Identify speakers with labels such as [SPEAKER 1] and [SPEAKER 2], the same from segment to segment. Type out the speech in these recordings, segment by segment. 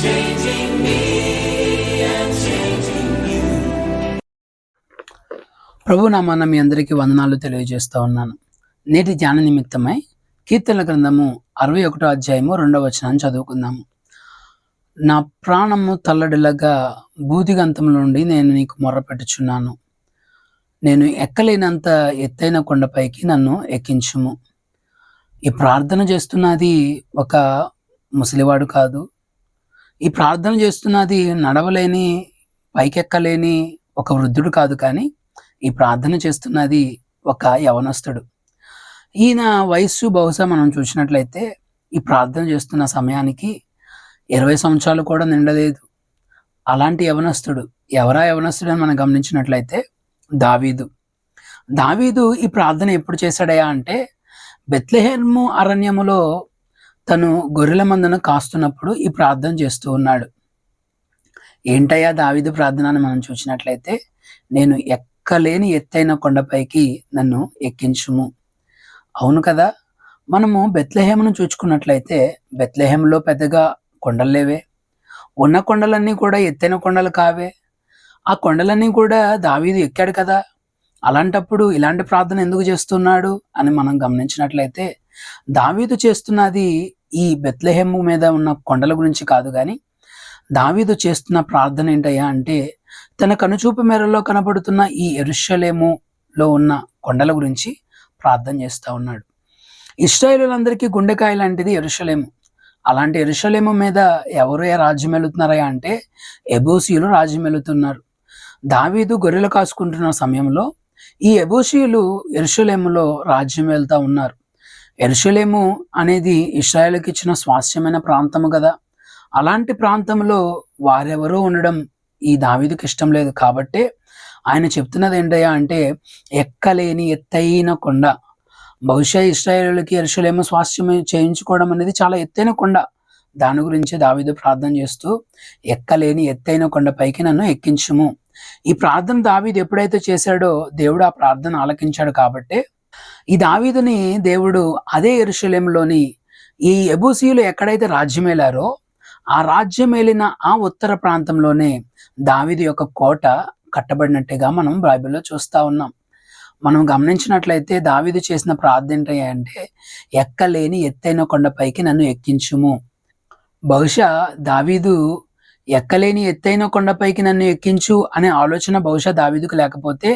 [SPEAKER 1] changing me and changing you.
[SPEAKER 2] ప్రభు నామాన మీ అందరికీ వందనాలు తెలియజేస్తూ ఉన్నాను. నేటి ధ్యాన నిమిత్తమై కీర్తనల గ్రంథము 61వ అధ్యాయము 2వ వచనాన్ని చదువుకుందాము. నా ప్రాణము తల్లడిల్లగా భూదిగంతముల నుండి నేను నీకు మొర్రపెట్టుచున్నాను. నేను ఎక్కలేనంత ఎత్తైన కొండపైకి నన్ను ఎక్కించుము. ఈ ప్రార్థన చేస్తున్నది ఒక ముసలివాడు కాదు. ఈ ప్రార్థన చేస్తున్నది నడవలేని, పైకెక్కలేని ఒక వృద్ధుడు కాదు, కానీ ఈ ప్రార్థన చేస్తున్నది ఒక యవనస్తుడు. ఈయన వయస్సు బహుశా మనం చూసినట్లయితే ఈ ప్రార్థన చేస్తున్న సమయానికి 20 సంవత్సరాలు కూడా నిండలేదు. అలాంటి యవనస్తుడు. ఎవరా యవనస్తుడు అని మనం గమనించినట్లయితే దావీదు ఈ ప్రార్థన ఎప్పుడు చేశాడయా అంటే, బెత్లెహేము అరణ్యములో తను గొర్రెల మందను కాస్తున్నప్పుడు ఈ ప్రార్థన చేస్తూ ఉన్నాడు. ఏంటయ్యా దావీదు ప్రార్థన అని మనం చూసినట్లయితే, నేను ఎక్కలేని ఎత్తైన కొండపైకి నన్ను ఎక్కించుము. అవును కదా, మనము బెత్లెహేమును చూసుకున్నట్లయితే బెత్లెహేములో పెద్దగా కొండలు లేవే. ఉన్న కొండలన్నీ కూడా ఎత్తైన కొండలు కావే. ఆ కొండలన్నీ కూడా దావీదు ఎక్కాడు కదా. అలాంటప్పుడు ఇలాంటి ప్రార్థన ఎందుకు చేస్తున్నాడు అని మనం గమనించినట్లయితే, దావీదు చేస్తున్నది ఈ బెత్లెహేము మీద ఉన్న కొండల గురించి కాదు, కానీ దావీదు చేస్తున్న ప్రార్థన ఏంటయ్యా అంటే, తన కనుచూపు మేరలో కనబడుతున్న ఈ యెరూషలేములో ఉన్న కొండల గురించి ప్రార్థన చేస్తూ ఉన్నాడు. ఇశ్రాయేలులందరికీ గుండెకాయ లాంటిది యెరూషలేము. అలాంటి యెరూషలేము మీద ఎవరు రాజ్యం వెళుతున్నారయ్యా అంటే, యెబూసీయులు రాజ్యం వెళుతున్నారు. దావీదు గొర్రెలు కాసుకుంటున్న సమయంలో ఈ యెబూసీయులు యెరూషలేములో రాజ్యం వెళ్తా ఉన్నారు. యెరూషలేము అనేది ఇశ్రాయేలుకి ఇచ్చిన స్వాస్థ్యమైన ప్రాంతము కదా. అలాంటి ప్రాంతంలో వారెవరో ఉండడం ఈ దావీదుకి ఇష్టం లేదు. కాబట్టి ఆయన చెప్తున్నది ఏంటయ్యా అంటే, ఎక్కలేని ఎత్తైన కొండ. బహుశా ఇశ్రాయేలుకి యెరూషలేము స్వాస్థ్యం చేయించుకోవడం అనేది చాలా ఎత్తైన కొండ. దాని గురించి దావీదు ప్రార్థన చేస్తూ, ఎక్కలేని ఎత్తైన కొండపైకి నన్ను ఎక్కించుము. ఈ ప్రార్థన దావీదు ఎప్పుడైతే చేశాడో దేవుడు ఆ ప్రార్థన ఆలకించాడు. కాబట్టి ఈ దావీదుని దేవుడు అదే యెరూషలేములోని ఈ యెబూసీయులు ఎక్కడైతే రాజ్యం ఏలారో ఆ రాజ్యం ఏలిన ఆ ఉత్తర ప్రాంతంలోనే దావీదు యొక్క కోట కట్టబడినట్టుగా మనం బైబిల్లో చూస్తా ఉన్నాం. మనం గమనించినట్లయితే దావీదు చేసిన ప్రార్థన ఏంటంటే, ఎక్కలేని ఎత్తైన కొండపైకి నన్ను ఎక్కించుము. బహుశా దావీదు ఎక్కలేని ఎత్తైన కొండపైకి నన్ను ఎక్కించు అనే ఆలోచన బహుశా దావీదుకు లేకపోతే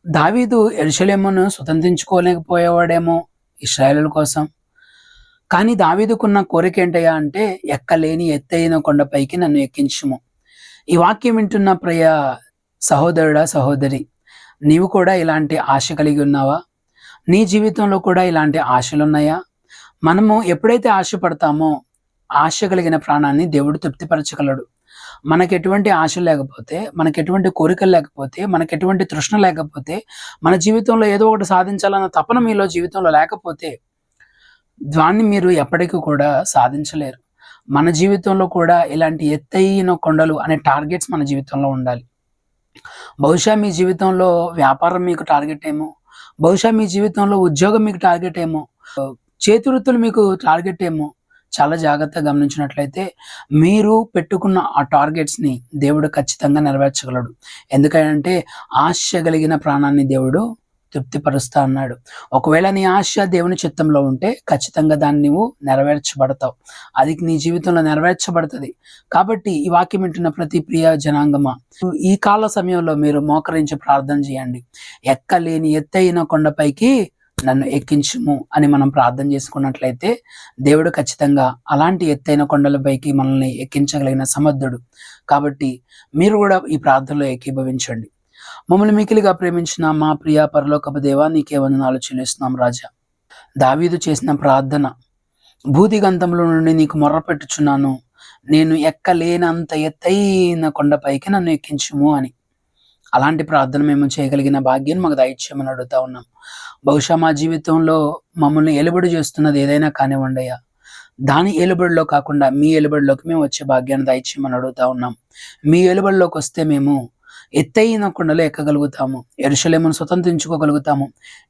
[SPEAKER 2] దావీదు యెరూషలేమును స్వతంత్రించుకోలేకపోయేవాడేమో ఇశ్రాయేలుల కోసం. కానీ దావీదుకున్న కోరిక ఏంటయ్యా అంటే, ఎక్కలేని ఎత్తైన కొండపైకి నన్ను ఎక్కించుము. ఈ వాక్యం వింటున్న ప్రియ సహోదరుడా, సహోదరి, నీవు కూడా ఇలాంటి ఆశ కలిగి ఉన్నావా? నీ జీవితంలో కూడా ఇలాంటి ఆశలు ఉన్నాయా? మనము ఎప్పుడైతే ఆశపడతామో ఆశ కలిగిన ప్రాణాన్ని దేవుడు తృప్తిపరచగలడు. మనకు ఎటువంటి ఆశ లేకపోతే, మనకు ఎటువంటి కోరికలు లేకపోతే, మనకు ఎటువంటి తృష్ణ లేకపోతే, మన జీవితంలో ఏదో ఒకటి సాధించాలన్న తపన మీలో జీవితంలో లేకపోతే దాన్ని మీరు ఎప్పటికీ కూడా సాధించలేరు. మన జీవితంలో కూడా ఇలాంటి ఎత్తైన కొండలు అనే టార్గెట్స్ మన జీవితంలో ఉండాలి. బహుశా మీ జీవితంలో వ్యాపారం మీకు టార్గెట్ ఏమో, బహుశా మీ జీవితంలో ఉద్యోగం మీకు టార్గెట్ ఏమో, చేతి వృత్తులు మీకు టార్గెట్ ఏమో. చాలా జాగ్రత్తగా గమనించినట్లయితే మీరు పెట్టుకున్న ఆ టార్గెట్స్ని దేవుడు ఖచ్చితంగా నెరవేర్చగలడు. ఎందుకంటే ఆశ కలిగిన ప్రాణాన్ని దేవుడు తృప్తిపరుస్తా అన్నాడు. ఒకవేళ నీ ఆశ దేవుని చిత్తంలో ఉంటే ఖచ్చితంగా దాన్ని నువ్వు నెరవేర్చబడతావు. అది నీ జీవితంలో నెరవేర్చబడుతుంది. కాబట్టి ఈ వాక్యం వింటున్న ప్రతి ప్రియ జనాంగమా, ఈ కాల సమయంలో మీరు మోకరించి ప్రార్థన చేయండి. ఎక్కలేని ఎత్తైన కొండపైకి నన్ను ఎక్కించుము అని మనం ప్రార్థన చేసుకున్నట్లయితే దేవుడు ఖచ్చితంగా అలాంటి ఎత్తైన కొండలపైకి మనల్ని ఎక్కించగలిగిన సమర్థుడు. కాబట్టి మీరు కూడా ఈ ప్రార్థనలో ఏకీభవించండి. మమ్మల్ని మికిలిగా ప్రేమించిన మా ప్రియ పరలోకపు దేవా, నీకే వందనాలు చెల్లిస్తున్నాం రాజా. దావీదు చేసిన ప్రార్థన, భూదిగంతంలో నుండి నీకు మొర్రపెట్టుచున్నాను, నేను ఎక్కలేనంత ఎత్తైన కొండపైకి నన్ను ఎక్కించుము అని. అలాంటి ప్రార్థన మేము చేయగలిగిన భాగ్యాన్ని మాకు దయచేయమని అడుగుతా ఉన్నాం. బహుశా మా జీవితంలో మమ్మల్ని ఏలుబడి చేస్తున్నది ఏదైనా కానివ్వండి అయ్యా, దాని ఏలుబడిలో కాకుండా మీ ఏలుబడిలోకి మేము వచ్చే భాగ్యాన్ని దయచేయమని అడుగుతా ఉన్నాం. మీ ఏలుబడిలోకి వస్తే మేము ఎత్తైన కొండలు ఎక్కగలుగుతాము, యెరూషలేమును స్వతంత్రించుకోగలుగుతాము.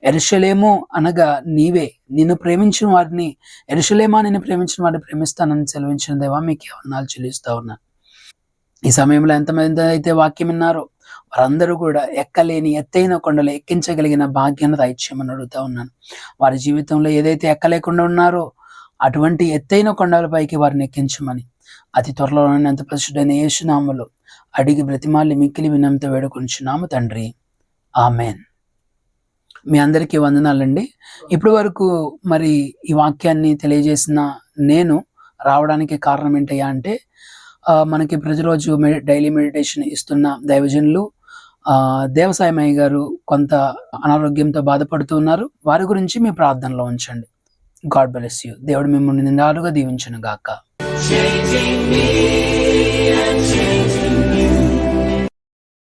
[SPEAKER 2] యెరూషలేము అనగా నీవే, నిన్ను ప్రేమించిన వారిని, యెరూషలేమా నిన్ను ప్రేమించిన వారిని ప్రేమిస్తానని సెలవించిన దేవా మీకు వందనాలు చెల్లిస్తా ఉన్నాను. ఈ సమయంలో ఎంతమంది అయితే వాక్యం విన్నారో వారందరూ కూడా ఎక్కలేని ఎత్తైన కొండలు ఎక్కించగలిగిన భాగ్యాన్ని దయచేయమని అడుగుతా ఉన్నాను. వారి జీవితంలో ఏదైతే ఎక్కలేకుండా ఉన్నారో అటువంటి ఎత్తైన కొండలపైకి వారిని ఎక్కించమని అతి త్వరలోనే ఎంత పరిశుద్ధైన యేసు నామములో అడిగి బ్రతిమాలి మిక్కిలి వినంతో వేడుకొంచున్నాము తండ్రి, ఆమెన్. మీ అందరికీ వందనాలండి. ఇప్పటి వరకు మరి ఈ వాక్యాన్ని తెలియజేసిన నేను రావడానికి కారణం ఏంటయ్యా అంటే, మనకి ప్రతిరోజు డైలీ మెడిటేషన్ ఇస్తున్న దైవజనులు దేవసాయమయ్య గారు కొంత అనారోగ్యంతో బాధపడుతున్నారు. వారి గురించి మీ ప్రార్థనలో ఉంచండి. God bless you. దేవుడు మిమ్మల్ని నిండాలుగా దీవించును గాక.
[SPEAKER 1] Changing me and changing